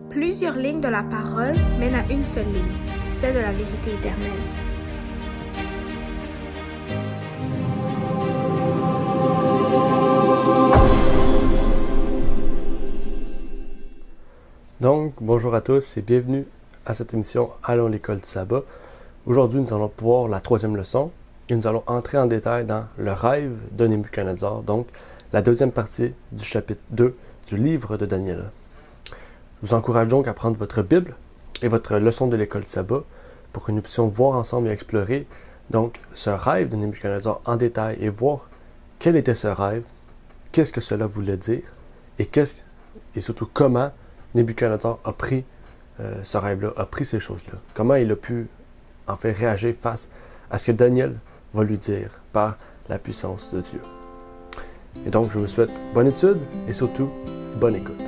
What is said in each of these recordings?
Plusieurs lignes de la parole mènent à une seule ligne, celle de la vérité éternelle. Donc, bonjour à tous et bienvenue à cette émission Allons l'école du sabbat. Aujourd'hui, nous allons voir la troisième leçon et nous allons entrer en détail dans le rêve de Nebuchadnezzar, donc la deuxième partie du chapitre 2 du livre de Daniel. Je vous encourage donc à prendre votre Bible et votre leçon de l'école du sabbat pour que nous puissions voir ensemble et explorer donc ce rêve de Nebuchadnezzar en détail et voir quel était ce rêve, qu'est-ce que cela voulait dire et surtout comment Nebuchadnezzar a pris ce rêve-là, a pris ces choses-là. Comment il a pu en fait réagir face à ce que Daniel va lui dire par la puissance de Dieu. Et donc, je vous souhaite bonne étude et surtout, bonne écoute.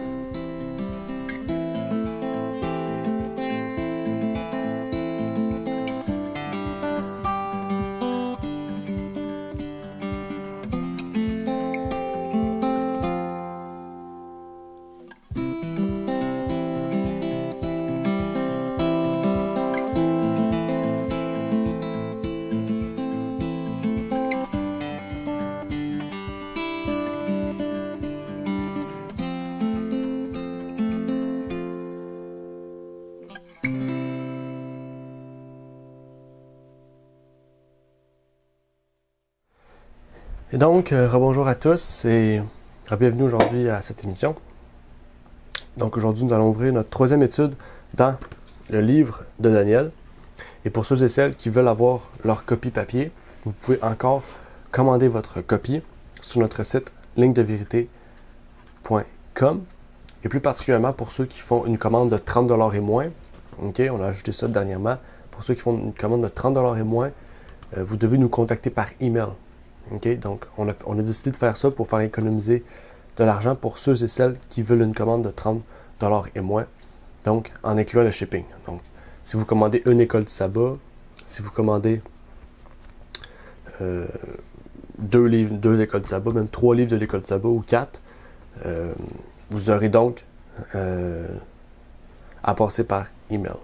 Et donc, rebonjour à tous et bienvenue aujourd'hui à cette émission. Donc aujourd'hui, nous allons ouvrir notre troisième étude dans le livre de Daniel. Et pour ceux et celles qui veulent avoir leur copie papier, vous pouvez encore commander votre copie sur notre site lignedevérité.com. Et plus particulièrement pour ceux qui font une commande de 30$ et moins. OK, on a ajouté ça dernièrement. Pour ceux qui font une commande de 30$ et moins, vous devez nous contacter par email. Okay, donc, on a décidé de faire ça pour faire économiser de l'argent pour ceux et celles qui veulent une commande de 30$ et moins, donc en incluant le shipping. Donc, si vous commandez une école du sabbat, si vous commandez deux écoles du sabbat, même 3 livres de l'école du sabbat ou 4, vous aurez donc à passer par email.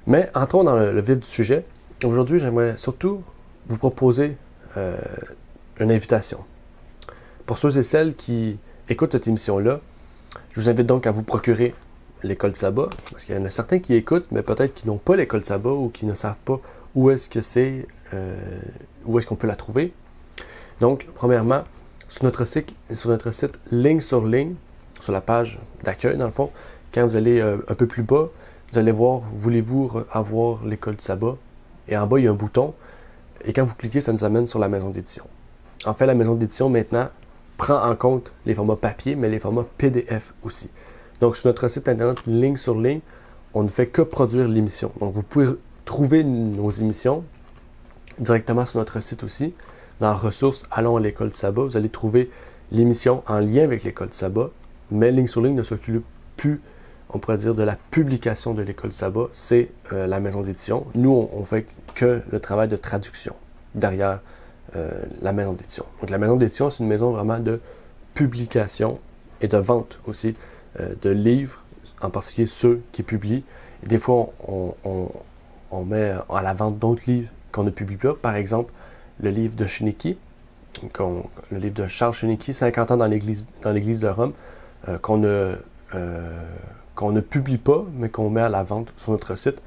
Mais entrons dans le vif du sujet. Aujourd'hui, j'aimerais surtout vous proposer une invitation. Pour ceux et celles qui écoutent cette émission-là, je vous invite donc à vous procurer l'école sabbat, parce qu'il y en a certains qui écoutent, mais peut-être qui n'ont pas l'école sabbat ou qui ne savent pas où est-ce que c'est, où est-ce qu'on peut la trouver. Donc, premièrement, sur notre site Ligne sur Ligne, sur la page d'accueil, dans le fond, quand vous allez un peu plus bas, vous allez voir, voulez-vous avoir l'école du sabbat? Et en bas, il y a un bouton. Et quand vous cliquez, ça nous amène sur la maison d'édition. En fait, la maison d'édition, maintenant, prend en compte les formats papier, mais les formats PDF aussi. Donc, sur notre site internet Ligne sur Ligne, on ne fait que produire l'émission. Donc, vous pouvez trouver nos émissions directement sur notre site aussi. Dans Ressources, Allons à l'école du sabbat, vous allez trouver l'émission en lien avec l'école du sabbat, mais Ligne sur Ligne ne s'occupe plus, on pourrait dire, de la publication de l'école du sabbat, c'est la maison d'édition. Nous, on fait que le travail de traduction derrière la maison d'édition. Donc la maison d'édition, c'est une maison vraiment de publication et de vente aussi de livres, en particulier ceux qui publient. Et des fois, on met à la vente d'autres livres qu'on ne publie pas. Par exemple, le livre de Chéniky, le livre de Charles Chéniky, 50 ans dans l'Église de Rome, qu'on ne publie pas, mais qu'on met à la vente sur notre site,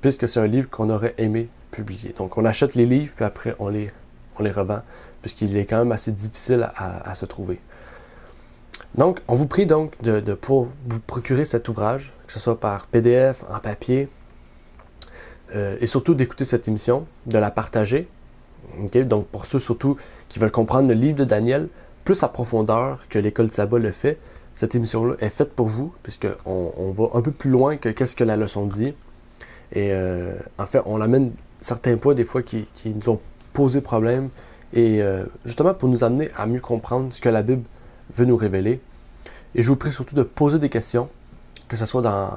puisque c'est un livre qu'on aurait aimé publier. Donc, on achète les livres, puis après, on les revend, puisqu'il est quand même assez difficile à se trouver. Donc, on vous prie donc de pouvoir vous procurer cet ouvrage, que ce soit par PDF, en papier, et surtout d'écouter cette émission, de la partager. Okay? Donc, pour ceux surtout qui veulent comprendre le livre de Daniel, plus à profondeur que l'école du sabbat le fait, cette émission-là est faite pour vous, puisqu'on va un peu plus loin que qu'est-ce que la leçon dit. Et en fait, on amène certains points des fois qui nous ont posé problème, et justement pour nous amener à mieux comprendre ce que la Bible veut nous révéler. Et je vous prie surtout de poser des questions, que ce soit dans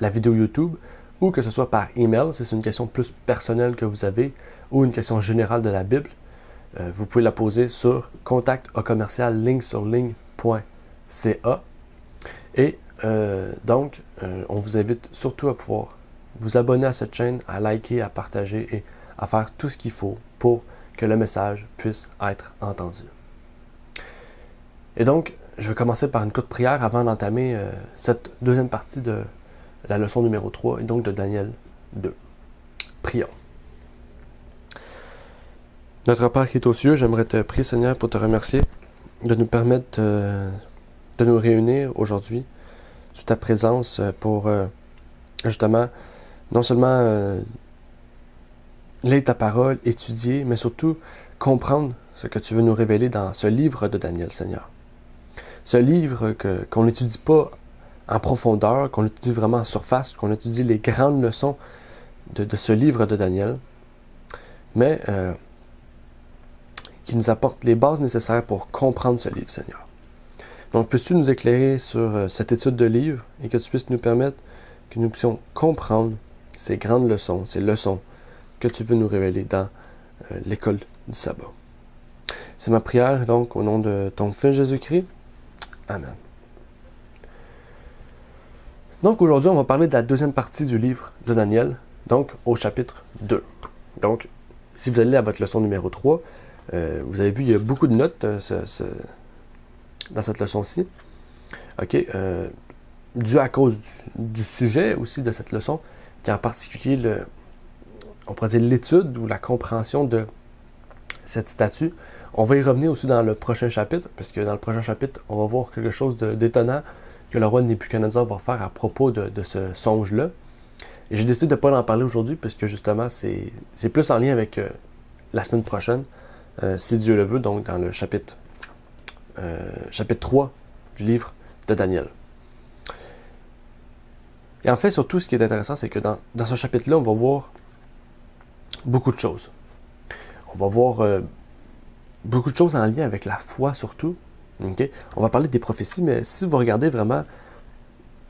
la vidéo YouTube ou que ce soit par email, si c'est une question plus personnelle que vous avez ou une question générale de la Bible. Vous pouvez la poser sur contact@lignesurligne.ca. Et Donc, on vous invite surtout à pouvoir vous abonner à cette chaîne, à liker, à partager et à faire tout ce qu'il faut pour que le message puisse être entendu. Et donc, je vais commencer par une courte prière avant d'entamer cette deuxième partie de la leçon numéro 3 et donc de Daniel 2. Prions. Notre Père qui est aux cieux, j'aimerais te prier, Seigneur, pour te remercier de nous permettre de nous réunir aujourd'hui sous ta présence pour justement non seulement lire ta parole, étudier, mais surtout comprendre ce que tu veux nous révéler dans ce livre de Daniel, Seigneur. Ce livre qu'on n'étudie pas en profondeur, qu'on étudie vraiment en surface, qu'on étudie les grandes leçons de ce livre de Daniel, mais qui nous apporte les bases nécessaires pour comprendre ce livre, Seigneur. Donc, peux-tu nous éclairer sur cette étude de livre et que tu puisses nous permettre que nous puissions comprendre ces grandes leçons, ces leçons que tu veux nous révéler dans l'école du sabbat. C'est ma prière, donc, au nom de ton Fils Jésus-Christ. Amen. Donc, aujourd'hui, on va parler de la deuxième partie du livre de Daniel, donc au chapitre 2. Donc, si vous allez à votre leçon numéro 3, vous avez vu, il y a beaucoup de notes dans cette leçon-ci. OK. Dû à cause du sujet aussi de cette leçon, qui est en particulier, on pourrait dire l'étude ou la compréhension de cette statue. On va y revenir aussi dans le prochain chapitre, parce que dans le prochain chapitre, on va voir quelque chose d'étonnant que le roi Nebuchadnezzar va faire à propos de ce songe-là. Et j'ai décidé de ne pas en parler aujourd'hui, parce que justement, c'est plus en lien avec la semaine prochaine, si Dieu le veut, donc dans le chapitre 3 du livre de Daniel. Et en fait, surtout, ce qui est intéressant, c'est que dans ce chapitre-là, on va voir beaucoup de choses. On va voir beaucoup de choses en lien avec la foi, surtout. Okay? On va parler des prophéties, mais si vous regardez vraiment,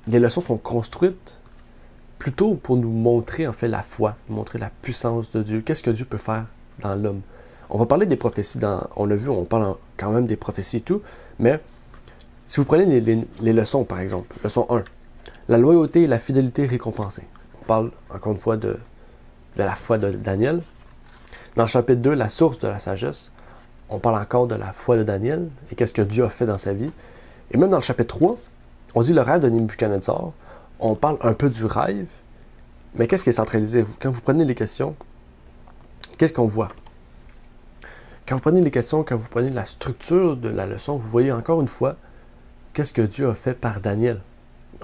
les leçons sont construites plutôt pour nous montrer, en fait, la foi, montrer la puissance de Dieu. Qu'est-ce que Dieu peut faire dans l'homme? On va parler des prophéties, on l'a vu, on parle quand même des prophéties et tout, mais si vous prenez les leçons, par exemple, leçon 1, la loyauté et la fidélité récompensée. On parle, encore une fois, de la foi de Daniel. Dans le chapitre 2, la source de la sagesse, on parle encore de la foi de Daniel et qu'est-ce que Dieu a fait dans sa vie. Et même dans le chapitre 3, on dit le rêve de Nebuchadnezzar, on parle un peu du rêve, mais qu'est-ce qui est centralisé? Quand vous prenez les questions, qu'est-ce qu'on voit? Quand vous prenez les questions, quand vous prenez la structure de la leçon, vous voyez encore une fois qu'est-ce que Dieu a fait par Daniel.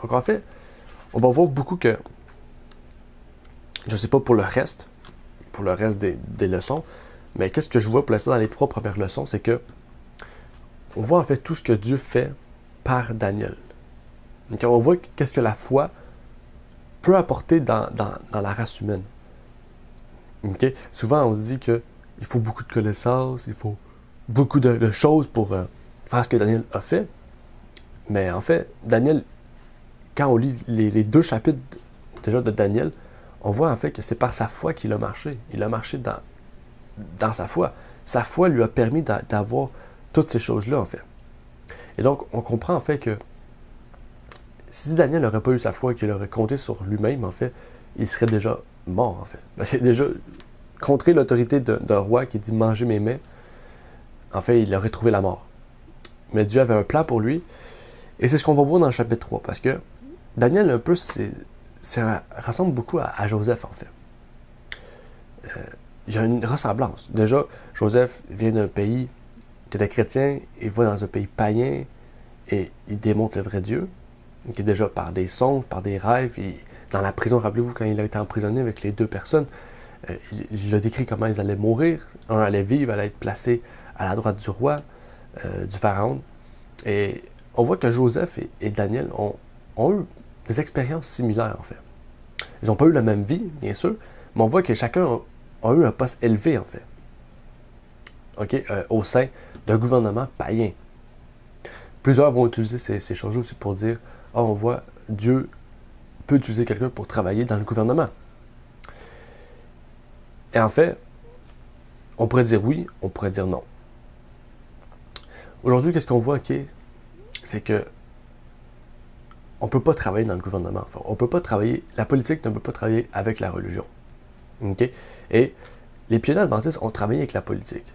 Donc en fait, on va voir beaucoup que, je ne sais pas pour le reste des leçons, mais qu'est-ce que je vois pour l'instant dans les 3 premières leçons, c'est que on voit en fait tout ce que Dieu fait par Daniel. Donc on voit qu'est-ce que la foi peut apporter dans la race humaine. Okay? Souvent on se dit que il faut beaucoup de connaissances, il faut beaucoup de choses pour faire ce que Daniel a fait. Mais en fait, Daniel, quand on lit les 2 chapitres déjà de Daniel, on voit en fait que c'est par sa foi qu'il a marché. Il a marché dans sa foi. Sa foi lui a permis d'avoir toutes ces choses-là, en fait. Et donc, on comprend en fait que si Daniel n'aurait pas eu sa foi et qu'il aurait compté sur lui-même, en fait, il serait déjà mort, en fait. Parce qu'il a déjà contré l'autorité d'un roi qui dit « mangez mes mets », en fait, il aurait trouvé la mort. Mais Dieu avait un plan pour lui, et c'est ce qu'on va voir dans le chapitre 3, parce que Daniel, un peu, ça ressemble beaucoup à Joseph, en fait. Il y a une ressemblance. Déjà, Joseph vient d'un pays qui était chrétien, il va dans un pays païen, et il démontre le vrai Dieu, qui est déjà par des songes, par des rêves, dans la prison, rappelez-vous, quand il a été emprisonné avec les 2 personnes, il a décrit comment ils allaient mourir. Un allait vivre, allait être placé à la droite du roi, du pharaon. Et on voit que Joseph et Daniel ont eu des expériences similaires, en fait. Ils n'ont pas eu la même vie, bien sûr, mais on voit que chacun a eu un poste élevé, en fait. Okay? Au sein d'un gouvernement païen. Plusieurs vont utiliser ces choses aussi pour dire « Ah, on voit, Dieu peut utiliser quelqu'un pour travailler dans le gouvernement. » Et en fait, on pourrait dire oui, on pourrait dire non. Aujourd'hui, qu'est-ce qu'on voit, c'est que on ne peut pas travailler dans le gouvernement. Enfin, on peut pas travailler, la politique ne peut pas travailler avec la religion. Okay? Et les pionniers adventistes ont travaillé avec la politique.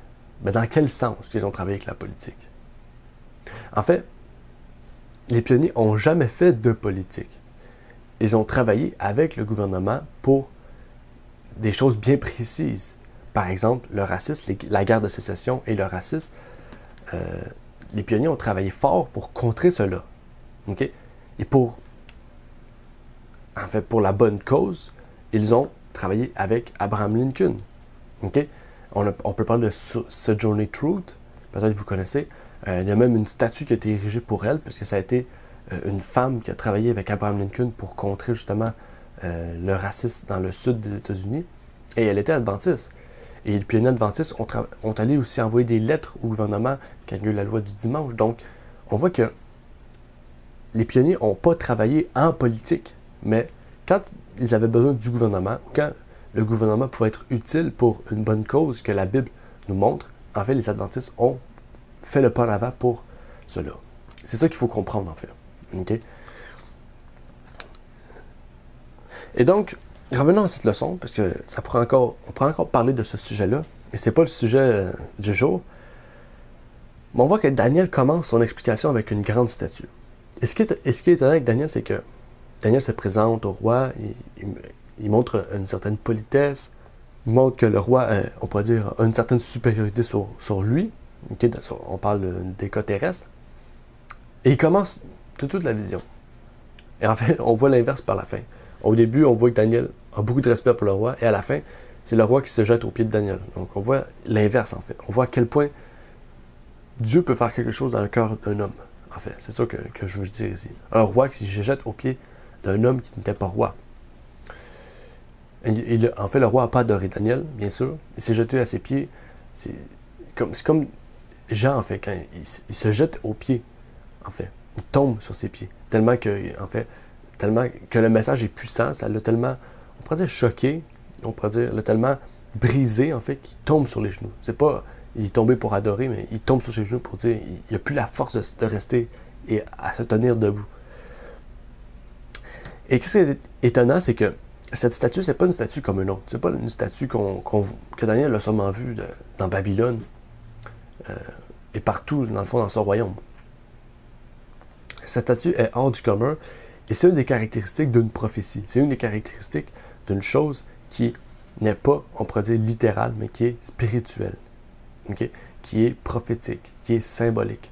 Mais dans quel sens qu'ils ont travaillé avec la politique? En fait, les pionniers n'ont jamais fait de politique. Ils ont travaillé avec le gouvernement pour des choses bien précises. Par exemple, le racisme, la guerre de sécession et le racisme. Les pionniers ont travaillé fort pour contrer cela. Okay? Et pour la bonne cause, ils ont travaillé avec Abraham Lincoln. Okay? On peut parler de Sojourner Truth, peut-être que vous connaissez. Il y a même une statue qui a été érigée pour elle, puisque ça a été une femme qui a travaillé avec Abraham Lincoln pour contrer justement le racisme dans le sud des États-Unis. Et elle était adventiste. Et les pionniers adventistes ont allé aussi envoyer des lettres au gouvernement quand il y a eu la loi du dimanche. Donc, on voit que les pionniers n'ont pas travaillé en politique, mais quand ils avaient besoin du gouvernement, quand le gouvernement pouvait être utile pour une bonne cause que la Bible nous montre, en fait, les adventistes ont fait le pas en avant pour cela. C'est ça qu'il faut comprendre, en fait. Okay? Et donc, revenons à cette leçon, parce que on pourrait encore parler de ce sujet-là, et c'est pas le sujet du jour. Mais on voit que Daniel commence son explication avec une grande statue. Et ce qui est étonnant avec Daniel, c'est que Daniel se présente au roi, il montre une certaine politesse, il montre que le roi, on pourrait dire, a une certaine supériorité sur lui. Okay? On parle des cas terrestres. Et il commence toute la vision. Et en fait, on voit l'inverse par la fin. Au début, on voit que Daniel a beaucoup de respect pour le roi, et à la fin, c'est le roi qui se jette aux pieds de Daniel. Donc on voit l'inverse, en fait. On voit à quel point Dieu peut faire quelque chose dans le cœur d'un homme. En fait, c'est ça que je veux dire ici. Un roi qui se jette aux pieds d'un homme qui n'était pas roi. En fait, le roi n'a pas adoré Daniel, bien sûr. Il s'est jeté à ses pieds. C'est comme Jean, en fait, quand il se jette aux pieds, en fait. Il tombe sur ses pieds. Tellement que le message est puissant, ça l'a tellement, on pourrait dire choqué, on pourrait dire, l'a tellement brisé, en fait, qu'il tombe sur les genoux. C'est pas, il est tombé pour adorer, mais il tombe sur ses genoux pour dire, il n'a plus la force de rester et à se tenir debout. Et ce qui est étonnant, c'est que cette statue, c'est pas une statue comme une autre. C'est pas une statue que Daniel a sûrement vue dans Babylone et partout, dans le fond, dans son royaume. Cette statue est hors du commun et c'est une des caractéristiques d'une prophétie. C'est une des caractéristiques d'une chose qui n'est pas, on pourrait dire, littérale, mais qui est spirituelle, okay? Qui est prophétique, qui est symbolique.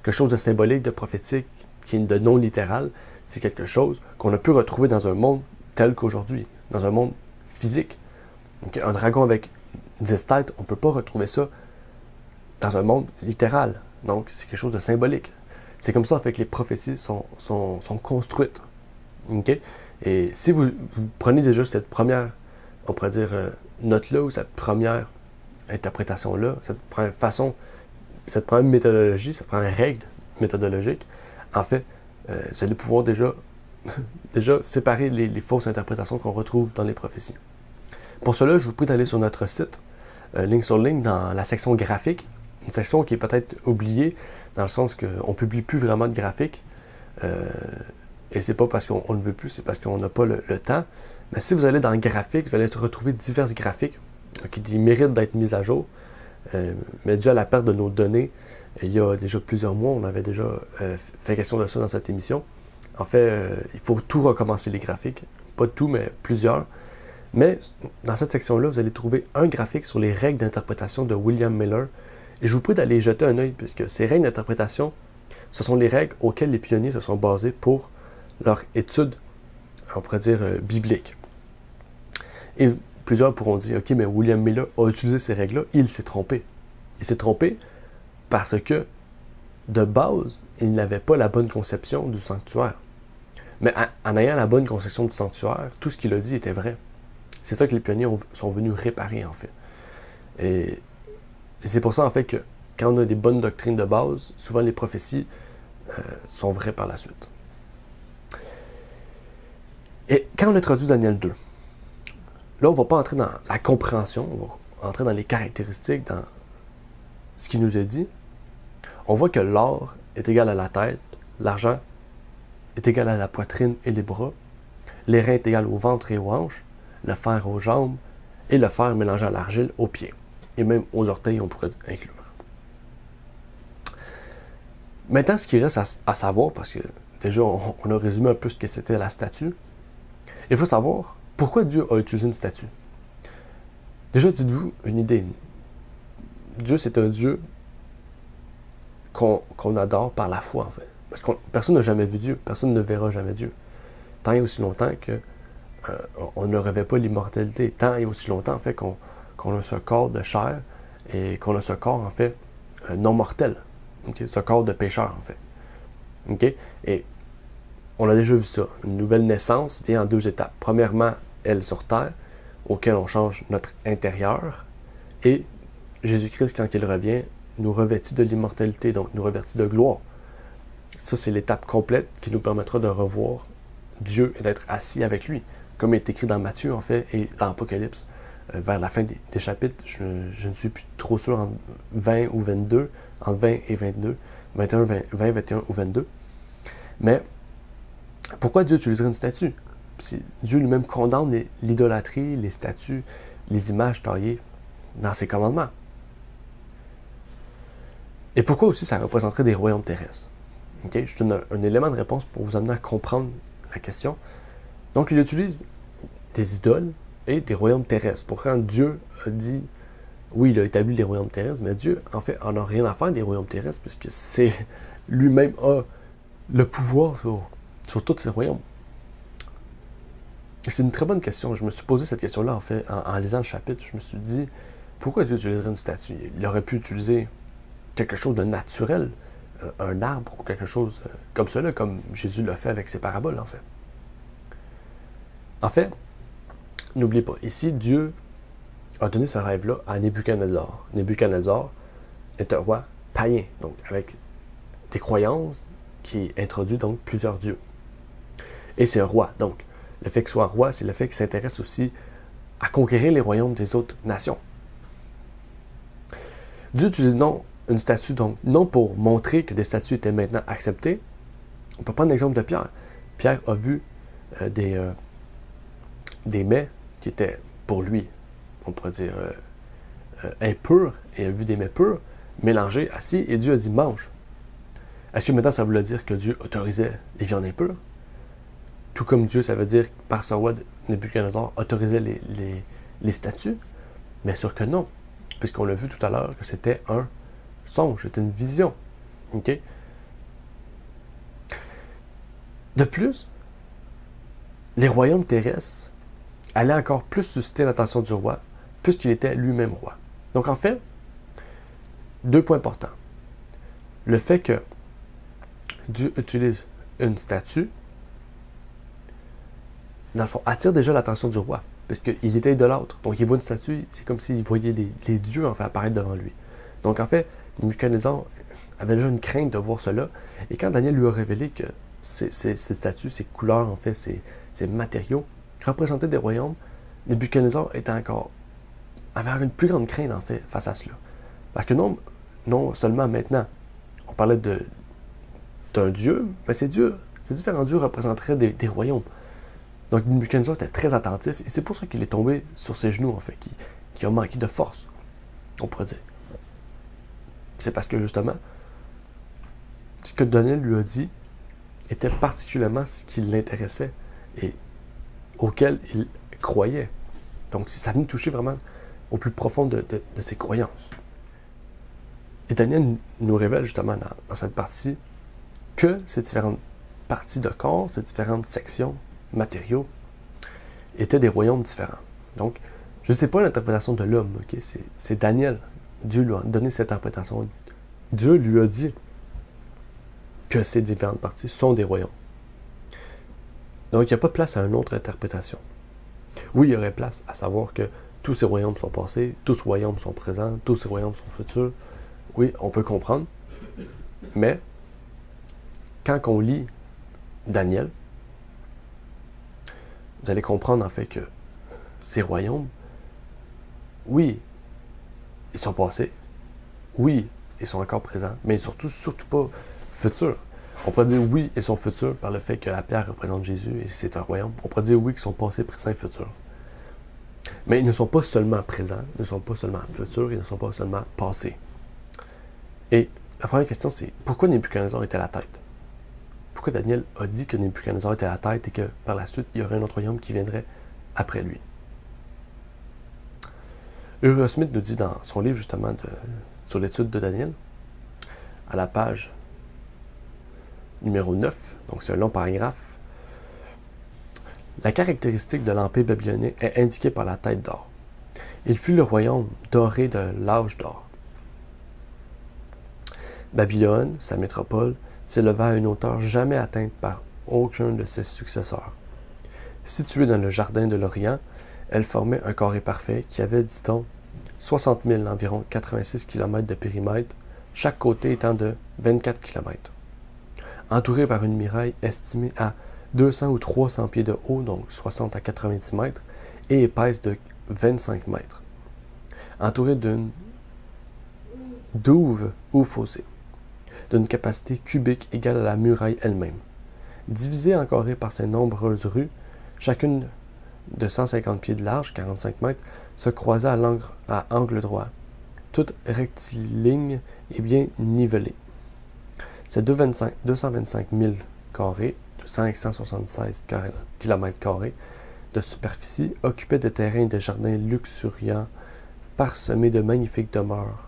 Quelque chose de symbolique, de prophétique, qui est de non littéral, c'est quelque chose qu'on a pu retrouver dans un monde tel qu'aujourd'hui, dans un monde physique. Okay? Un dragon avec 10 têtes, on ne peut pas retrouver ça dans un monde littéral. Donc, c'est quelque chose de symbolique. C'est comme ça en fait que les prophéties sont construites. Okay? Et si vous prenez déjà cette première, on pourrait dire, note-là, ou cette première interprétation-là, cette première méthodologie, cette première règle méthodologique, en fait, vous allez pouvoir déjà séparer les fausses interprétations qu'on retrouve dans les prophéties. Pour cela, je vous prie d'aller sur notre site, ligne sur ligne, dans la section graphique, une section qui est peut-être oubliée, dans le sens qu'on ne publie plus vraiment de graphiques, et c'est pas parce qu'on ne veut plus, c'est parce qu'on n'a pas le temps. Mais si vous allez dans le graphique, vous allez retrouver divers graphiques qui méritent d'être mis à jour, mais dû à la perte de nos données, il y a déjà plusieurs mois, on avait déjà fait question de ça dans cette émission. En fait, il faut tout recommencer les graphiques. Pas tout, mais plusieurs. Mais dans cette section-là, vous allez trouver un graphique sur les règles d'interprétation de William Miller. Et je vous prie d'aller jeter un œil, puisque ces règles d'interprétation, ce sont les règles auxquelles les pionniers se sont basés pour leur étude, on pourrait dire, biblique. Et plusieurs pourront dire, OK, mais William Miller a utilisé ces règles-là, il s'est trompé. Il s'est trompé parce que, de base, il n'avait pas la bonne conception du sanctuaire. Mais en ayant la bonne conception du sanctuaire, tout ce qu'il a dit était vrai. C'est ça que les pionniers sont venus réparer, en fait. Et c'est pour ça, en fait, que quand on a des bonnes doctrines de base, souvent les prophéties sont vraies par la suite. Et quand on introduit Daniel 2, là, on ne va pas entrer dans la compréhension, on va entrer dans les caractéristiques, dans ce qu'il nous a dit. On voit que l'or est égal à la tête, l'argent est égal à la poitrine et les bras, les reins est égal au ventre et aux hanches, le fer aux jambes, et le fer mélangé à l'argile aux pieds. Et même aux orteils, on pourrait inclure. Maintenant, ce qui reste à savoir, parce que déjà, on a résumé un peu ce que c'était la statue, il faut savoir pourquoi Dieu a utilisé une statue. Déjà, dites-vous une idée. Dieu, c'est un Dieu qu'on adore par la foi, en fait. Parce que personne n'a jamais vu Dieu, personne ne verra jamais Dieu. Tant et aussi longtemps qu'on ne rêvait pas l'immortalité, tant et aussi longtemps, en fait, qu'on a ce corps de chair et qu'on a ce corps, en fait, non mortel. Okay? Ce corps de pécheur, en fait. Okay? Et on a déjà vu ça. Une nouvelle naissance vient en 2 étapes. Premièrement, elle sur terre, auquel on change notre intérieur. Et Jésus-Christ, quand il revient, nous revêtit de l'immortalité, donc nous revêtit de gloire. Ça, c'est l'étape complète qui nous permettra de revoir Dieu et d'être assis avec lui, comme il est écrit dans Matthieu, en fait, et dans Apocalypse. Vers la fin des chapitres, je ne suis plus trop sûr, en 20 ou 22, entre 20 et 22, 21, 20, 21 ou 22. Mais pourquoi Dieu utiliserait une statue? Dieu lui-même condamne l'idolâtrie, les statues, les images taillées dans ses commandements. Et pourquoi aussi ça représenterait des royaumes terrestres? Okay? Je donne un élément de réponse pour vous amener à comprendre la question. Donc, il utilise des idoles et des royaumes terrestres. Pourtant, Dieu a dit, oui, il a établi des royaumes terrestres, mais Dieu, en fait, en a rien à faire des royaumes terrestres, puisque c'est lui-même a le pouvoir sur tous ces royaumes. Et c'est une très bonne question. Je me suis posé cette question-là, en fait, en lisant le chapitre. Je me suis dit, pourquoi Dieu utiliserait une statue? Il aurait pu utiliser quelque chose de naturel, un arbre ou quelque chose comme cela, comme Jésus l'a fait avec ses paraboles, en fait. En fait, n'oubliez pas, ici, Dieu a donné ce rêve-là à Nebuchadnezzar. Nebuchadnezzar est un roi païen, donc avec des croyances qui introduit donc plusieurs dieux. Et c'est un roi, donc le fait qu'il soit un roi, c'est le fait qu'il s'intéresse aussi à conquérir les royaumes des autres nations. Dieu utilise une statue, donc non pour montrer que des statues étaient maintenant acceptées. On peut prendre l'exemple de Pierre. Pierre a vu des mets qui étaient pour lui, on pourrait dire, impurs, et a vu des mets purs, mélangés, assis, et Dieu a dit mange. Est-ce que maintenant ça voulait dire que Dieu autorisait les viandes impures? Tout comme Dieu, ça veut dire, par ce roi Nebuchadnezzar, autorisait les statues? Bien sûr que non, puisqu'on l'a vu tout à l'heure que c'était un songe, c'était une vision. Okay? De plus, les royaumes terrestres allaient encore plus susciter l'attention du roi, puisqu'il était lui-même roi. Donc en fait, 2 points importants. Le fait que Dieu utilise une statue, dans le fond, attire déjà l'attention du roi, puisqu'il était idolâtre. Donc il voit une statue, c'est comme s'il voyait les dieux en fait apparaître devant lui. Donc en fait, Nebuchadnezzar avait déjà une crainte de voir cela, et quand Daniel lui a révélé que ces statues, ces couleurs, en fait, ces matériaux, représentaient des royaumes, Nebuchadnezzar avait une plus grande crainte, en fait, face à cela. Parce que non seulement maintenant, on parlait d'un dieu, mais ces différents dieux représenteraient des royaumes. Donc Nebuchadnezzar était très attentif, et c'est pour ça qu'il est tombé sur ses genoux, en fait, qui a manqué de force, on pourrait dire. C'est parce que, justement, ce que Daniel lui a dit était particulièrement ce qui l'intéressait et auquel il croyait. Donc, ça venait toucher vraiment au plus profond de ses croyances. Et Daniel nous révèle justement dans cette partie que ces différentes parties de corps, ces différentes sections, matériaux, étaient des royaumes différents. Donc, je ne sais pas l'interprétation de l'homme, okay? C'est Daniel. Dieu lui a donné cette interprétation. Dieu lui a dit que ces différentes parties sont des royaumes. Donc, il n'y a pas de place à une autre interprétation. Oui, il y aurait place à savoir que tous ces royaumes sont passés, tous ces royaumes sont présents, tous ces royaumes sont futurs. Oui, on peut comprendre. Mais, quand on lit Daniel, vous allez comprendre en fait que ces royaumes, oui, ils sont passés. Oui, ils sont encore présents, mais surtout pas futurs. On pourrait dire oui, ils sont futurs par le fait que la pierre représente Jésus et c'est un royaume. On pourrait dire oui, qu'ils sont passés, présents et futurs. Mais ils ne sont pas seulement présents, ils ne sont pas seulement futurs, ils ne sont pas seulement passés. Et la première question, c'est pourquoi Nebuchadnezzar était à la tête? Pourquoi Daniel a dit que Nebuchadnezzar était à la tête et que par la suite, il y aurait un autre royaume qui viendrait après lui? Uriah Smith nous dit dans son livre justement sur l'étude de Daniel, à la page numéro 9, donc c'est un long paragraphe, la caractéristique de l'empire babylonien est indiquée par la tête d'or. Il fut le royaume doré de l'âge d'or. Babylone, sa métropole, s'éleva à une hauteur jamais atteinte par aucun de ses successeurs. Située dans le jardin de l'Orient, elle formait un carré parfait qui avait, dit-on, 60 000, environ 86 km de périmètre, chaque côté étant de 24 km. Entourée par une muraille estimée à 200 ou 300 pieds de haut, donc 60 à 90 mètres, et épaisse de 25 mètres. Entourée d'une douve ou fossé, d'une capacité cubique égale à la muraille elle-même. Divisée en carrés par ses nombreuses rues, chacune de 150 pieds de large, 45 mètres, se croisait à angle droit, toute rectiligne et bien nivelée. Ces 225 000 carrés, 576 km² de superficie, occupaient des terrains et des jardins luxuriants, parsemés de magnifiques demeures.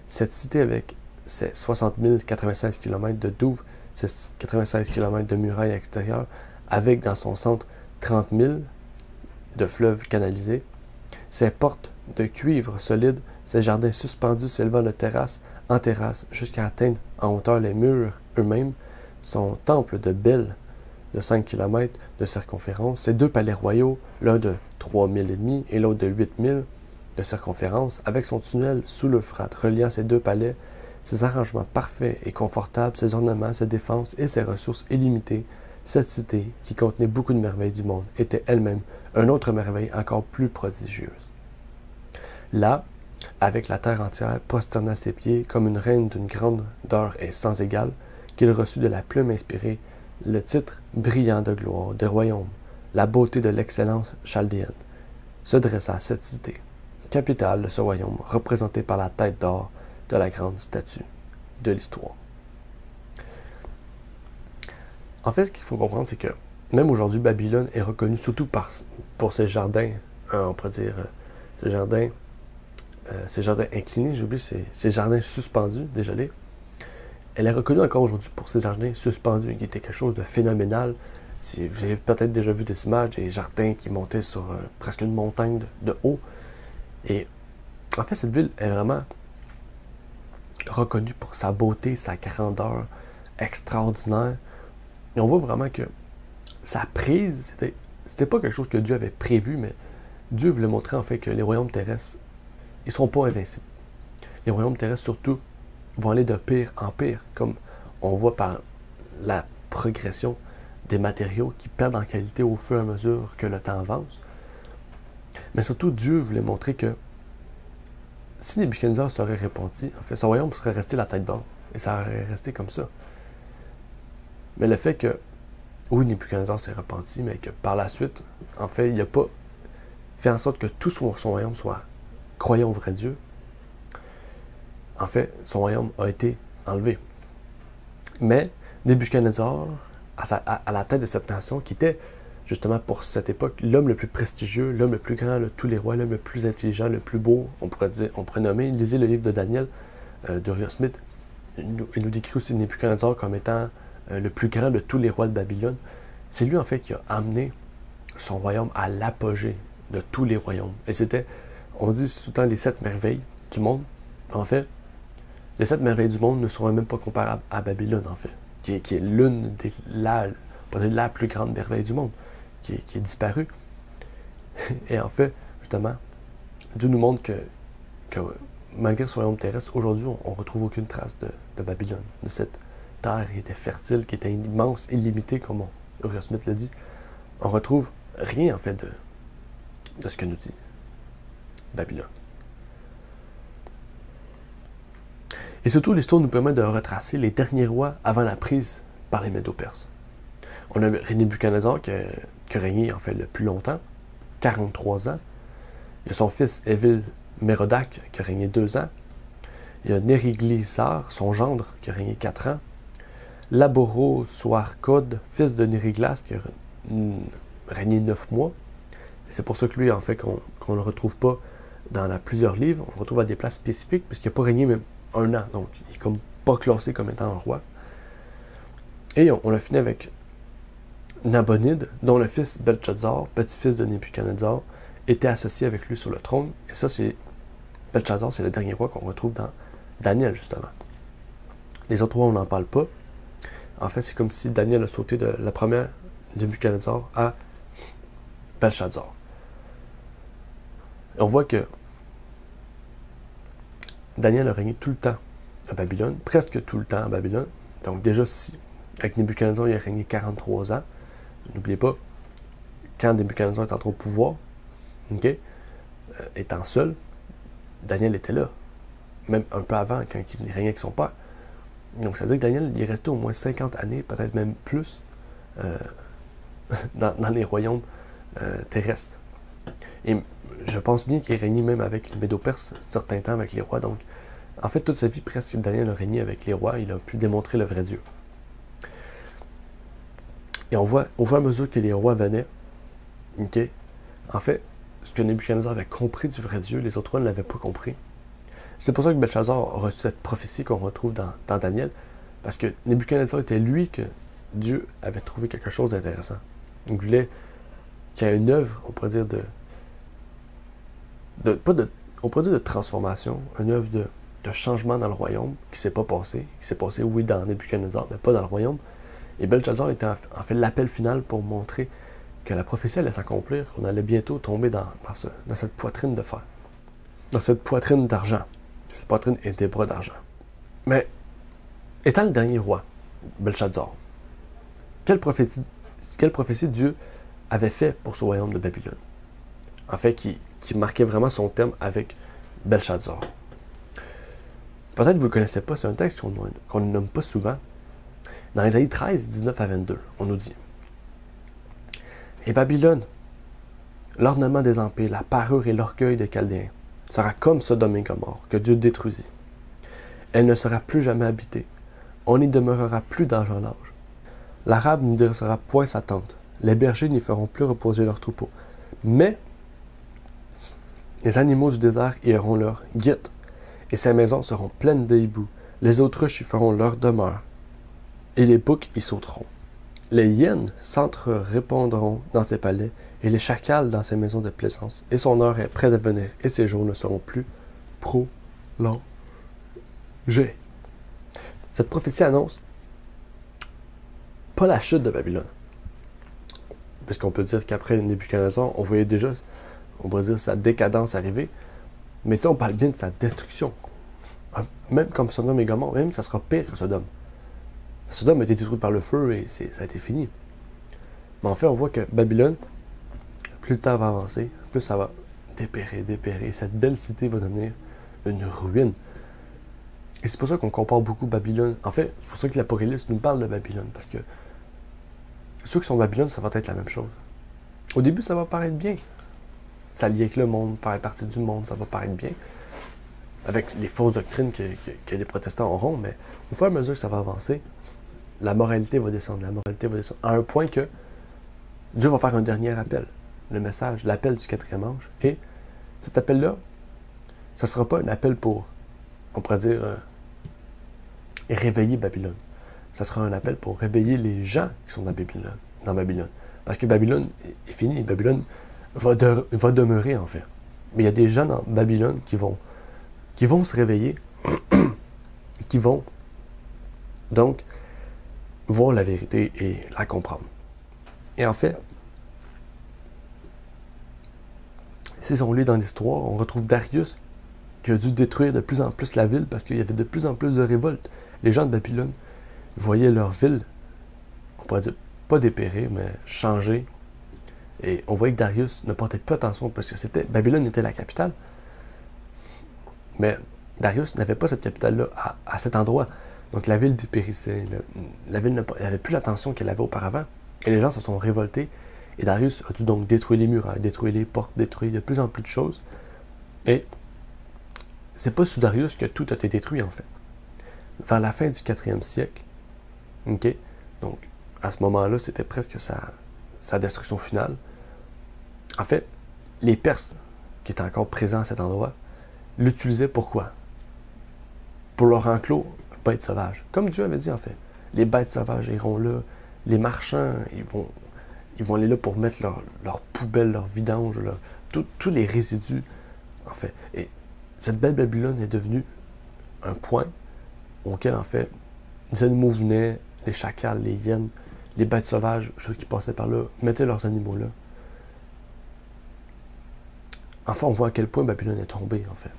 Cette cité, avec ses 60 096 km de douves, ses 96 km de murailles extérieures, avec dans son centre 30 000 de fleuves canalisés, ses portes de cuivre solide, ses jardins suspendus s'élevant de terrasse en terrasse jusqu'à atteindre en hauteur les murs eux-mêmes, son temple de Bel de 5 km de circonférence, ses deux palais royaux, l'un de 3 000 et demi et l'autre de 8 000 de circonférence, avec son tunnel sous l'Euphrate reliant ces deux palais, ses arrangements parfaits et confortables, ses ornements, ses défenses et ses ressources illimitées, cette cité, qui contenait beaucoup de merveilles du monde, était elle-même une autre merveille encore plus prodigieuse. Là, avec la terre entière prosternée à ses pieds, comme une reine d'une grandeur et sans égale, qu'il reçut de la plume inspirée le titre brillant de gloire des royaumes, la beauté de l'excellence chaldéenne, se dressa cette cité, capitale de ce royaume, représentée par la tête d'or de la grande statue de l'histoire. En fait, ce qu'il faut comprendre, c'est que même aujourd'hui, Babylone est reconnue surtout pour ses jardins, on pourrait dire, ses jardins inclinés, j'ai oublié, ses jardins suspendus, désolé. Elle est reconnue encore aujourd'hui pour ses jardins suspendus, qui était quelque chose de phénoménal. Si vous avez peut-être déjà vu des images, des jardins qui montaient sur presque une montagne de haut. Et en fait, cette ville est vraiment reconnue pour sa beauté, sa grandeur extraordinaire. Et on voit vraiment que sa prise, c'était pas quelque chose que Dieu avait prévu, mais Dieu voulait montrer en fait que les royaumes terrestres, ils ne seront pas invincibles. Les royaumes terrestres, surtout, vont aller de pire en pire, comme on voit par la progression des matériaux qui perdent en qualité au fur et à mesure que le temps avance. Mais surtout, Dieu voulait montrer que si Nebuchadnezzar serait repenti, en fait, son royaume serait resté la tête d'or, et ça aurait resté comme ça. Mais le fait que, oui, Nebuchadnezzar s'est repenti, mais que par la suite, en fait, il n'a pas fait en sorte que tout son royaume soit croyant au vrai Dieu. En fait, son royaume a été enlevé. Mais Nebuchadnezzar, à la tête de cette nation, qui était justement pour cette époque l'homme le plus prestigieux, l'homme le plus grand de tous les rois, l'homme le plus intelligent, le plus beau, on pourrait nommer. Lisez le livre de Daniel d'Uriah Smith. Il nous décrit aussi Nebuchadnezzar comme étant le plus grand de tous les rois de Babylone. C'est lui en fait qui a amené son royaume à l'apogée de tous les royaumes. Et c'était, on dit souvent les 7 merveilles du monde. En fait, les 7 merveilles du monde ne seront même pas comparables à Babylone, en fait, qui est l'une des la plus grande merveille du monde, qui est disparue. Et en fait, justement, Dieu nous montre que malgré son royaume terrestre, aujourd'hui, on ne retrouve aucune trace de Babylone, de cette terre qui était fertile, qui était immense, illimitée, comme Uriah Smith l'a dit. On retrouve rien, en fait, de ce que nous dit Babylone. Et surtout, l'histoire nous permet de retracer les derniers rois avant la prise par les Médo-Perses. On a Nebuchadnezzar qui a régné en fait le plus longtemps, 43 ans. Il y a son fils Évil-Mérodach qui a régné 2 ans. Il y a Nériglissar, son gendre, qui a régné 4 ans. Laboro-Soarkod, fils de Nériglas, qui a régné 9 mois. Et c'est pour ça que lui, en fait, qu'on ne le retrouve pas dans plusieurs livres. On le retrouve à des places spécifiques, puisqu'il n'a pas régné même 1 an. Donc, il n'est comme pas classé comme étant un roi. Et on a fini avec Nabonide, dont le fils Belshazzar, petit-fils de Nebuchadnezzar, était associé avec lui sur le trône. Et ça, Belshazzar, c'est le dernier roi qu'on retrouve dans Daniel, justement. Les autres rois, on n'en parle pas. En fait, c'est comme si Daniel a sauté de la première Nebuchadnezzar à Belshazzar. Et on voit que Daniel a régné tout le temps à Babylone, presque tout le temps à Babylone. Donc déjà, si avec Nebuchadnezzar, il a régné 43 ans, n'oubliez pas, quand Nebuchadnezzar est entré au pouvoir, étant seul, Daniel était là. Même un peu avant, quand il régnait avec son père. Donc ça veut dire que Daniel, il est resté au moins 50 années, peut-être même plus, dans les royaumes terrestres. Et je pense bien qu'il a régné même avec les Médo-Perses, un certain temps avec les rois. Donc, en fait, toute sa vie, presque, Daniel a régné avec les rois. Il a pu démontrer le vrai Dieu. Et on voit à mesure que les rois venaient, en fait, ce que Nebuchadnezzar avait compris du vrai Dieu, les autres rois ne l'avaient pas compris. C'est pour ça que Belshazzar a reçu cette prophétie qu'on retrouve dans Daniel, parce que Nebuchadnezzar était lui que Dieu avait trouvé quelque chose d'intéressant. Il voulait qu'il y ait une œuvre, on pourrait dire, on pourrait dire de transformation, une œuvre de changement dans le royaume qui ne s'est pas passé, qui s'est passé, oui, dans Nebuchadnezzar, mais pas dans le royaume. Et Belshazzar était en fait l'appel final pour montrer que la prophétie allait s'accomplir, qu'on allait bientôt tomber dans cette poitrine de fer, dans cette poitrine d'argent. Cette poitrine et des bras d'argent. Mais, étant le dernier roi, Belshazzar, quelle prophétie Dieu avait fait pour ce royaume de Babylone? En fait, qui marquait vraiment son terme avec Belshazzar. Peut-être que vous ne le connaissez pas, c'est un texte qu'on ne nomme pas souvent. Dans Ésaïe 13, 19 à 22, on nous dit « Et Babylone, l'ornement des empires, la parure et l'orgueil des Chaldéens, sera comme Sodome et Gomorrhe, que Dieu détruisit. Elle ne sera plus jamais habitée. On n'y demeurera plus d'âge en âge. L'Arabe n'y dressera point sa tente. Les bergers n'y feront plus reposer leurs troupeaux. Mais les animaux du désert y auront leur guite, et ses maisons seront pleines de hiboux. Les autruches y feront leur demeure, et les boucs y sauteront. Les hyènes s'entre-répondront dans ses palais, et les chacals dans ses maisons de plaisance. Et son heure est près de venir, et ses jours ne seront plus prolongés. Cette prophétie annonce pas la chute de Babylone. Puisqu'on peut dire qu'après Nebuchadnezzar, on voyait déjà, on pourrait dire, sa décadence arriver. Mais si on parle bien de sa destruction, même comme Sodome et Gomorrhe, même ça sera pire que Sodome. Sodome a été détruit par le feu et ça a été fini. Mais en fait, on voit que Babylone, plus le temps va avancer, plus ça va dépérer. Cette belle cité va devenir une ruine. Et c'est pour ça qu'on compare beaucoup Babylone. En fait, c'est pour ça que l'Apocalypse nous parle de Babylone, parce que ceux qui sont Babylone, ça va être la même chose. Au début, ça va paraître bien. Ça lie avec le monde, faire partie du monde, ça va paraître bien. Avec les fausses doctrines que les protestants auront, mais au fur et à mesure que ça va avancer, la moralité va descendre, à un point que Dieu va faire un dernier appel. Le message, l'appel du 4e ange. Et cet appel-là, ça ne sera pas un appel pour, on pourrait dire, réveiller Babylone. Ça sera un appel pour réveiller les gens qui sont dans Babylone. Parce que Babylone est fini. Babylone va demeurer, en fait. Mais il y a des gens dans Babylone qui vont se réveiller, qui vont donc voir la vérité et la comprendre. Et en fait, si on lit dans l'histoire, on retrouve Darius qui a dû détruire de plus en plus la ville parce qu'il y avait de plus en plus de révoltes. Les gens de Babylone voyaient leur ville, on pourrait dire, pas dépérir, mais changer. Et on voyait que Darius ne portait pas attention parce que Babylone était la capitale. Mais Darius n'avait pas cette capitale-là à cet endroit. Donc la ville dépérissait. La ville n'avait plus l'attention qu'elle avait auparavant. Et les gens se sont révoltés. Et Darius a dû donc détruire les murailles, détruire les portes, détruire de plus en plus de choses. Et c'est pas sous Darius que tout a été détruit, en fait. Vers la fin du 4e siècle, ok, donc à ce moment-là, c'était presque sa destruction finale. En fait, les Perses, qui étaient encore présents à cet endroit, l'utilisaient pourquoi? Pour leur enclos bêtes sauvages. Comme Dieu avait dit, en fait. Les bêtes sauvages iront là. Les marchands, ils vont aller là pour mettre leurs poubelles, leurs vidanges, tous les résidus, en fait. Et cette belle Babylone est devenue un point auquel, en fait, les animaux venaient, les chacals, les hyènes, les bêtes sauvages, ceux qui passaient par là, mettaient leurs animaux là. Enfin, on voit à quel point Babylone est tombée, en fait.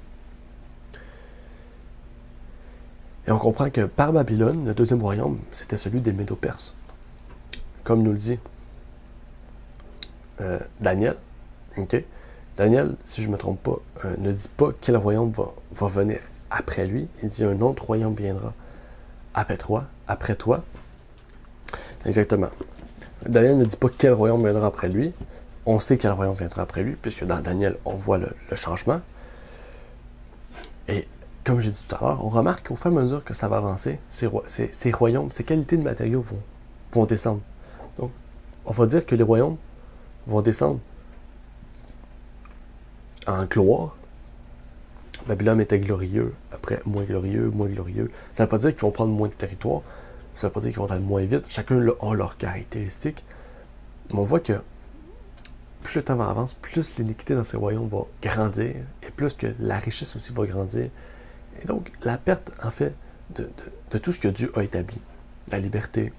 Et on comprend que par Babylone, le deuxième royaume, c'était celui des Médo-Perses. Comme nous le dit Daniel. Okay? Daniel, si je ne me trompe pas, ne dit pas quel royaume va venir après lui. Il dit un autre royaume viendra après toi. Exactement. Daniel ne dit pas quel royaume viendra après lui. On sait quel royaume viendra après lui, puisque dans Daniel, on voit le changement. Et comme j'ai dit tout à l'heure, on remarque qu'au fur et à mesure que ça va avancer, ces royaumes, ces qualités de matériaux vont descendre. Donc, on va dire que les royaumes vont descendre en gloire. Babylone était glorieux, après moins glorieux. Ça ne veut pas dire qu'ils vont prendre moins de territoire, ça ne veut pas dire qu'ils vont aller moins vite. Chacun a leurs caractéristiques. Mais on voit que plus le temps avance, plus l'iniquité dans ces royaumes va grandir, et plus que la richesse aussi va grandir. Et donc, la perte, en fait, de tout ce que Dieu a établi, la liberté,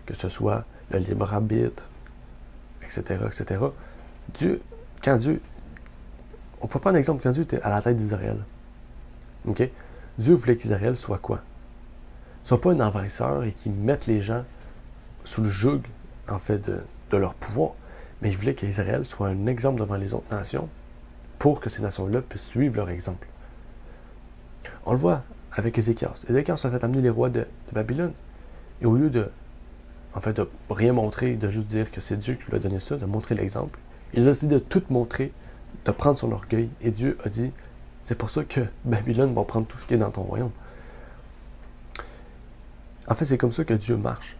que ce soit le libre arbitre, etc., etc. Quand Dieu, on peut prendre un exemple, quand Dieu était à la tête d'Israël, ok? Dieu voulait qu'Israël soit quoi? Soit pas un envahisseur et qui mette les gens sous le joug, en fait, de leur pouvoir, mais il voulait qu'Israël soit un exemple devant les autres nations pour que ces nations-là puissent suivre leur exemple. On le voit avec Ézéchias. Ézéchias a fait amener les rois de Babylone. Et au lieu de rien montrer, de juste dire que c'est Dieu qui lui a donné ça, de montrer l'exemple, il a décidé de tout montrer, de prendre son orgueil. Et Dieu a dit, c'est pour ça que Babylone va prendre tout ce qui est dans ton royaume. En fait, c'est comme ça que Dieu marche.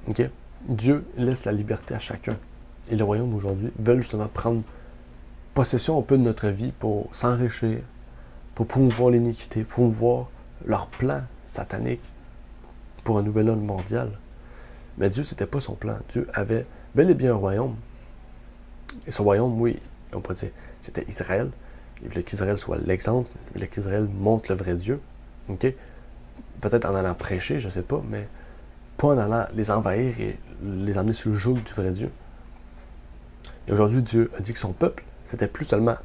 Ok? Dieu laisse la liberté à chacun. Et les royaumes aujourd'hui veulent justement prendre possession un peu de notre vie pour s'enrichir, pour promouvoir l'iniquité, promouvoir leur plan satanique pour un nouvel ordre mondial. Mais Dieu, c'était pas son plan. Dieu avait bel et bien un royaume. Et ce royaume, oui, on pourrait dire, c'était Israël. Il voulait qu'Israël soit l'exemple. Il voulait qu'Israël montre le vrai Dieu. Ok? Peut-être en allant prêcher, je ne sais pas, mais pas en allant les envahir et les emmener sur le joug du vrai Dieu. Et aujourd'hui, Dieu a dit que son peuple, c'était plus seulement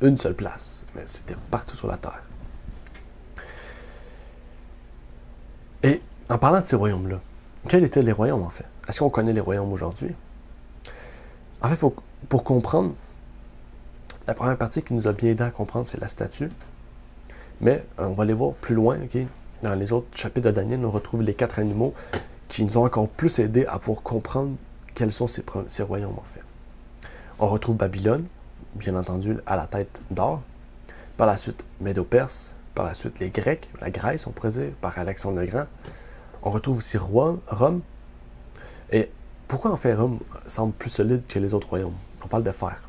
une seule place, mais c'était partout sur la terre. Et en parlant de ces royaumes-là, quels étaient les royaumes en fait? Est-ce qu'on connaît les royaumes aujourd'hui? En fait, pour comprendre, la première partie qui nous a bien aidé à comprendre, c'est la statue. Mais on va aller voir plus loin, ok? Dans les autres chapitres de Daniel, on retrouve les 4 animaux qui nous ont encore plus aidés à pouvoir comprendre quels sont ces royaumes en fait. On retrouve Babylone, bien entendu, à la tête d'or. Par la suite, Médo-Perse. Par la suite, les Grecs, la Grèce, on pourrait dire, par Alexandre le Grand. On retrouve aussi Rome. Et pourquoi en fait Rome semble plus solide que les autres royaumes? On parle de fer.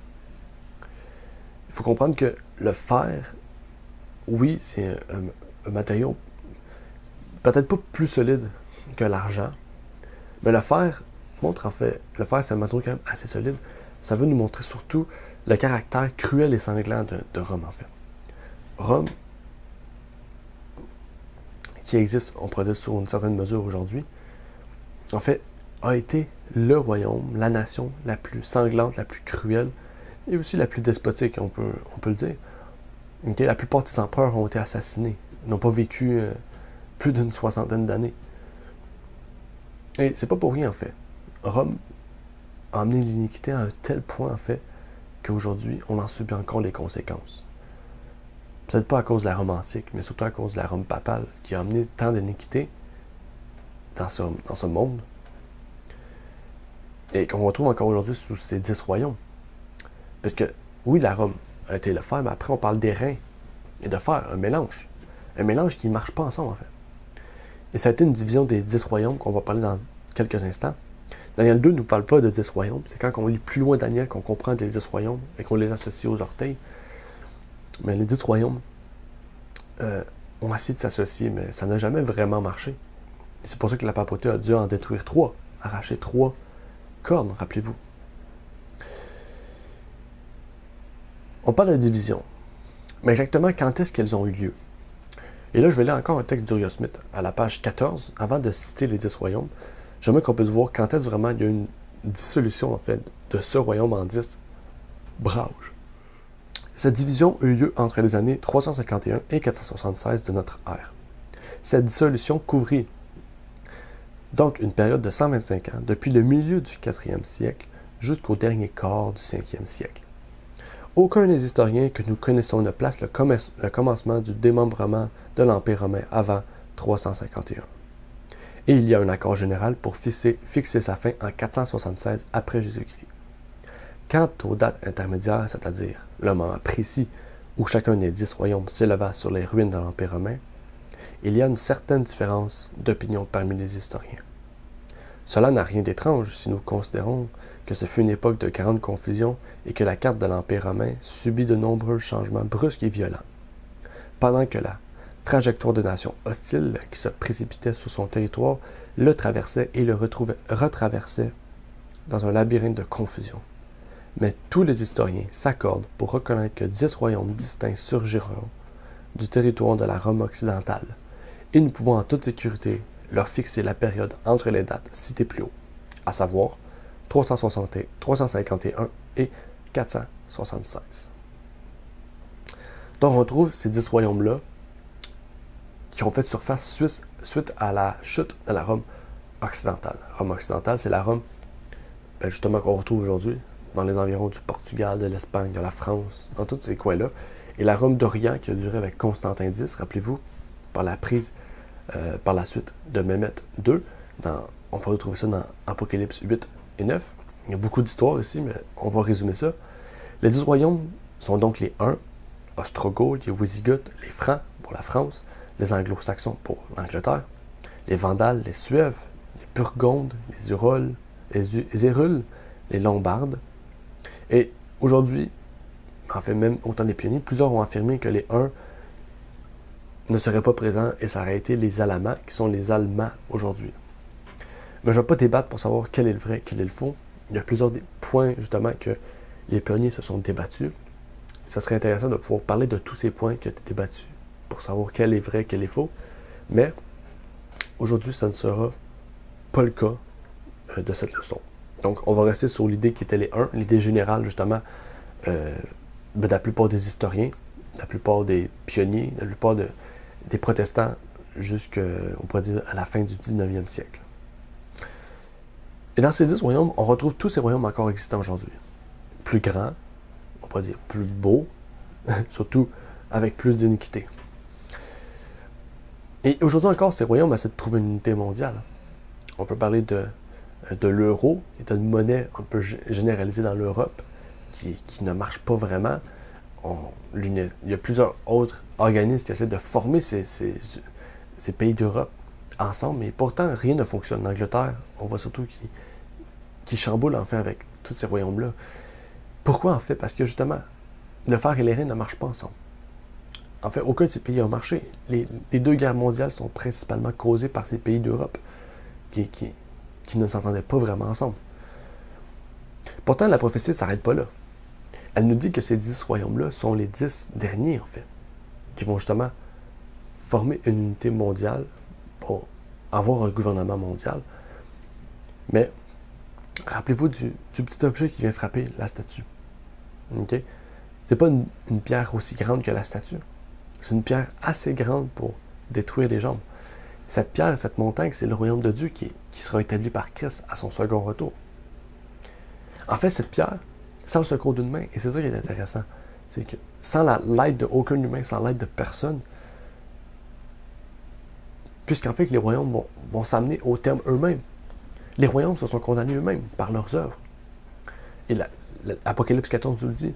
Il faut comprendre que le fer, oui, c'est un matériau peut-être pas plus solide que l'argent, mais le fer montre en fait, le fer c'est un matériau quand même assez solide. Ça veut nous montrer surtout le caractère cruel et sanglant de Rome en fait. Rome, qui existe, on pourrait dire, sur une certaine mesure aujourd'hui, en fait, a été le royaume, la nation la plus sanglante, la plus cruelle, et aussi la plus despotique, on peut le dire. Okay? La plupart des empereurs ont été assassinés, n'ont pas vécu plus d'une 60aine d'années. Et c'est pas pour rien, en fait. Rome a amené l'iniquité à un tel point, en fait, qu'aujourd'hui, on en subit encore les conséquences. Peut-être pas à cause de la Rome antique, mais surtout à cause de la Rome papale, qui a amené tant d'iniquité dans ce monde, et qu'on retrouve encore aujourd'hui sous ces 10 royaumes. Parce que, oui, la Rome a été le fer, mais après on parle d'airain et de fer, un mélange. Un mélange qui ne marche pas ensemble, en fait. Et ça a été une division des 10 royaumes qu'on va parler dans quelques instants. Daniel 2 ne nous parle pas de 10 royaumes. C'est quand on lit plus loin Daniel qu'on comprend les 10 royaumes et qu'on les associe aux orteils. Mais les 10 royaumes ont essayé de s'associer, mais ça n'a jamais vraiment marché. Et c'est pour ça que la papauté a dû en détruire 3, arracher 3 cornes, rappelez-vous. On parle de division. Mais exactement quand est-ce qu'elles ont eu lieu? Et là, je vais lire encore un texte d'Uriah Smith à la page 14, avant de citer les 10 royaumes. J'aimerais qu'on puisse voir quand est-ce vraiment il y a eu une dissolution, en fait, de ce royaume en 10 branches. Cette division a eu lieu entre les années 351 et 476 de notre ère. Cette dissolution couvrit donc une période de 125 ans, depuis le milieu du 4e siècle jusqu'au dernier quart du 5e siècle. Aucun des historiens que nous connaissons ne place le commencement du démembrement de l'Empire romain avant 351. Et il y a un accord général pour fixer sa fin en 476 après Jésus-Christ. Quant aux dates intermédiaires, c'est-à-dire le moment précis où chacun des 10 royaumes s'éleva sur les ruines de l'Empire romain, il y a une certaine différence d'opinion parmi les historiens. Cela n'a rien d'étrange si nous considérons que ce fut une époque de grande confusion et que la carte de l'Empire romain subit de nombreux changements brusques et violents. Pendant que la trajectoire de nations hostiles qui se précipitaient sur son territoire le traversait et le retraversait dans un labyrinthe de confusion. Mais tous les historiens s'accordent pour reconnaître que 10 royaumes distincts surgiront du territoire de la Rome occidentale, et nous pouvons en toute sécurité leur fixer la période entre les dates citées plus haut, à savoir 351 et 476. Donc on retrouve ces 10 royaumes-là qui ont fait surface suite à la chute de la Rome occidentale. Rome occidentale, c'est la Rome justement qu'on retrouve aujourd'hui dans les environs du Portugal, de l'Espagne, de la France, dans tous ces coins-là. Et la Rome d'Orient qui a duré avec Constantin X, rappelez-vous, par la prise par la suite de Mehmet II. On peut retrouver ça dans Apocalypse 8 et 9. Il y a beaucoup d'histoires ici, mais on va résumer ça. Les 10 royaumes sont donc les Huns, Ostrogoths, les Wisigoths, les Francs pour la France, les Anglo-Saxons pour l'Angleterre, les Vandales, les Suèves, les Burgondes, les Uroles, les Hérules, les Lombardes. Et aujourd'hui, en fait même au temps des pionniers, plusieurs ont affirmé que les Huns ne seraient pas présents et ça aurait été les Alamans, qui sont les Allemands aujourd'hui. Mais je ne vais pas débattre pour savoir quel est le vrai, quel est le faux. Il y a plusieurs points justement que les pionniers se sont débattus. Ça serait intéressant de pouvoir parler de tous ces points qui ont été débattus pour savoir quel est vrai, quel est faux. Mais aujourd'hui, ça ne sera pas le cas de cette leçon. Donc, on va rester sur l'idée qui était les 1, l'idée générale justement de la plupart des historiens, de la plupart des pionniers, de la plupart des protestants jusqu'à, on pourrait dire, à la fin du 19e siècle. Et dans ces 10 royaumes, on retrouve tous ces royaumes encore existants aujourd'hui. Plus grands, on pourrait dire plus beaux, surtout avec plus d'iniquité. Et aujourd'hui encore, ces royaumes essaient de trouver une unité mondiale. On peut parler de l'euro, qui est une monnaie un peu généralisée dans l'Europe, qui ne marche pas vraiment. Il y a plusieurs autres organismes qui essaient de former ces pays d'Europe ensemble, mais pourtant rien ne fonctionne. En Angleterre, on voit surtout qui chamboule en fait avec tous ces royaumes-là. Pourquoi en fait? Parce que justement, le fer et l'airain ne marchent pas ensemble. En fait, aucun de ces pays a marché. Les 2 guerres mondiales sont principalement causées par ces pays d'Europe qui ne s'entendaient pas vraiment ensemble. Pourtant, la prophétie ne s'arrête pas là. Elle nous dit que ces 10 royaumes-là sont les 10 derniers, en fait, qui vont justement former une unité mondiale pour avoir un gouvernement mondial. Mais rappelez-vous du petit objet qui vient frapper la statue. Okay? C'est pas une pierre aussi grande que la statue. C'est une pierre assez grande pour détruire les jambes. Cette pierre, cette montagne, c'est le royaume de Dieu qui sera établi par Christ à son second retour. En fait, cette pierre, sans le secours d'une main, et c'est ça qui est intéressant, C'est que sans l'aide d'aucun humain, sans l'aide de personne, puisqu'en fait, les royaumes vont s'amener au terme eux-mêmes. Les royaumes se sont condamnés eux-mêmes par leurs œuvres. Et l'Apocalypse 14 nous le dit,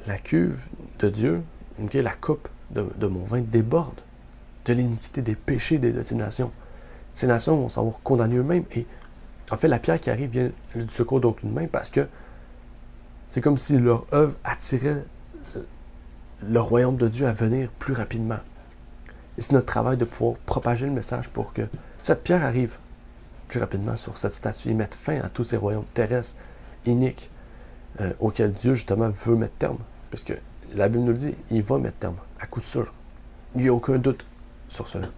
la cuve de Dieu, okay, la coupe de mon vin déborde de l'iniquité des péchés de ces nations. Ces nations vont s'en voir condamnées eux-mêmes. Et en fait, la pierre qui arrive vient du secours d'aucune main parce que c'est comme si leur œuvre attirait le royaume de Dieu à venir plus rapidement. Et c'est notre travail de pouvoir propager le message pour que cette pierre arrive plus rapidement sur cette statue et mettre fin à tous ces royaumes terrestres, iniques, auxquels Dieu, justement, veut mettre terme. Parce que la Bible nous le dit, il va mettre terme, à coup sûr. Il n'y a aucun doute sur cela.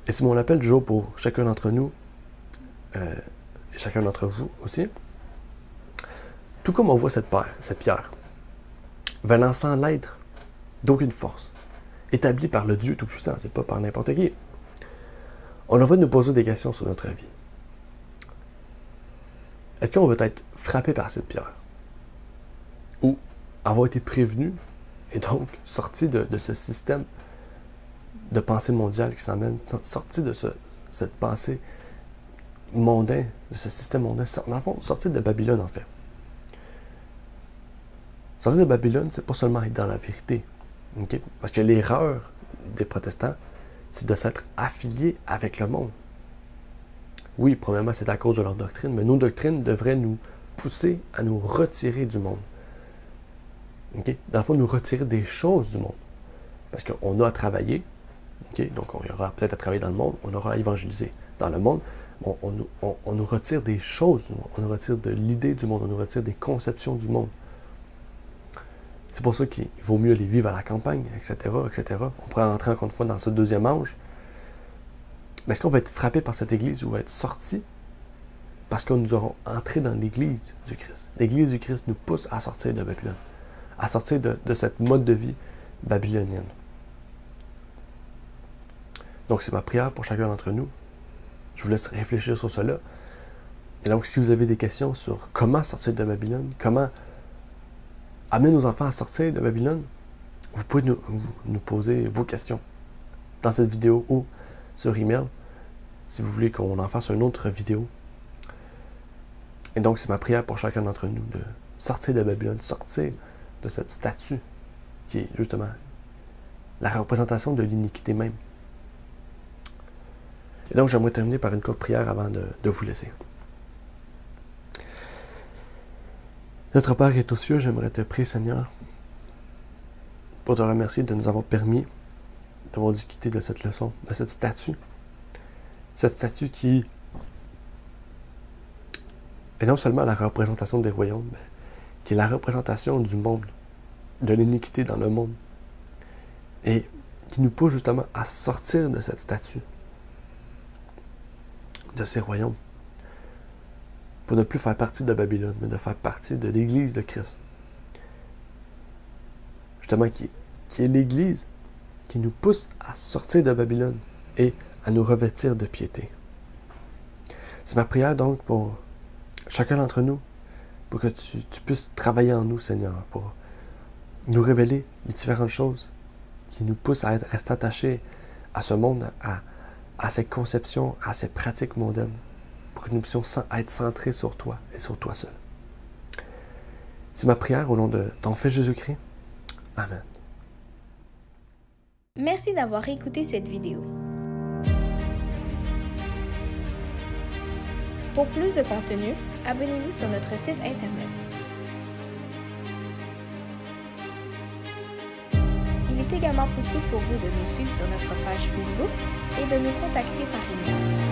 Et c'est mon appel du jour pour chacun d'entre nous, et chacun d'entre vous aussi. Tout comme on voit cette pierre, venant sans l'être d'aucune force, établie par le Dieu Tout-Puissant, c'est pas par n'importe qui. On devrait nous poser des questions sur notre vie. Est-ce qu'on veut être frappé par cette pierre? Ou avoir été prévenu et donc sorti de ce système de pensée mondiale qui s'emmène, sorti de cette pensée mondaine, de ce système mondain, dans le fond, sorti de Babylone en fait. Sortir de Babylone, c'est pas seulement être dans la vérité. Okay? Parce que l'erreur des protestants, c'est de s'être affiliés avec le monde. Oui, premièrement, c'est à cause de leur doctrine, mais nos doctrines devraient nous pousser à nous retirer du monde. Okay? Dans le fond, nous retirer des choses du monde. Parce qu'on a à travailler, okay? Donc on aura peut-être à travailler dans le monde, on aura à évangéliser dans le monde, on nous retire des choses du monde, on nous retire de l'idée du monde, on nous retire des conceptions du monde. C'est pour ça qu'il vaut mieux les vivre à la campagne, etc., etc. On pourrait entrer encore une fois dans ce deuxième ange. Mais est-ce qu'on va être frappé par cette Église ou va être sorti parce que nous aurons entré dans l'Église du Christ? L'Église du Christ nous pousse à sortir de Babylone, à sortir de cette mode de vie babylonienne. Donc c'est ma prière pour chacun d'entre nous. Je vous laisse réfléchir sur cela. Et donc si vous avez des questions sur comment sortir de Babylone, comment amener nos enfants à sortir de Babylone, vous pouvez nous poser vos questions dans cette vidéo ou sur email, si vous voulez qu'on en fasse une autre vidéo. Et donc, c'est ma prière pour chacun d'entre nous de sortir de Babylone, sortir de cette statue qui est justement la représentation de l'iniquité même. Et donc, j'aimerais terminer par une courte prière avant de vous laisser. Notre Père qui est aux cieux, j'aimerais te prier, Seigneur, pour te remercier de nous avoir permis d'avoir discuté de cette leçon, de cette statue. Cette statue qui est non seulement la représentation des royaumes, mais qui est la représentation du monde, de l'iniquité dans le monde, et qui nous pousse justement à sortir de cette statue, de ces royaumes, pour ne plus faire partie de Babylone, mais de faire partie de l'Église de Christ. Justement, qui est l'Église qui nous pousse à sortir de Babylone et à nous revêtir de piété. C'est ma prière donc pour chacun d'entre nous, pour que tu puisses travailler en nous, Seigneur, pour nous révéler les différentes choses qui nous poussent à rester attachés à ce monde, à ses conceptions, à ses pratiques mondaines, pour que nous puissions être centrés sur toi et sur toi seul. C'est ma prière au nom de ton Fils Jésus-Christ. Amen. Merci d'avoir écouté cette vidéo. Pour plus de contenu, abonnez-vous sur notre site internet. Il est également possible pour vous de nous suivre sur notre page Facebook et de nous contacter par email.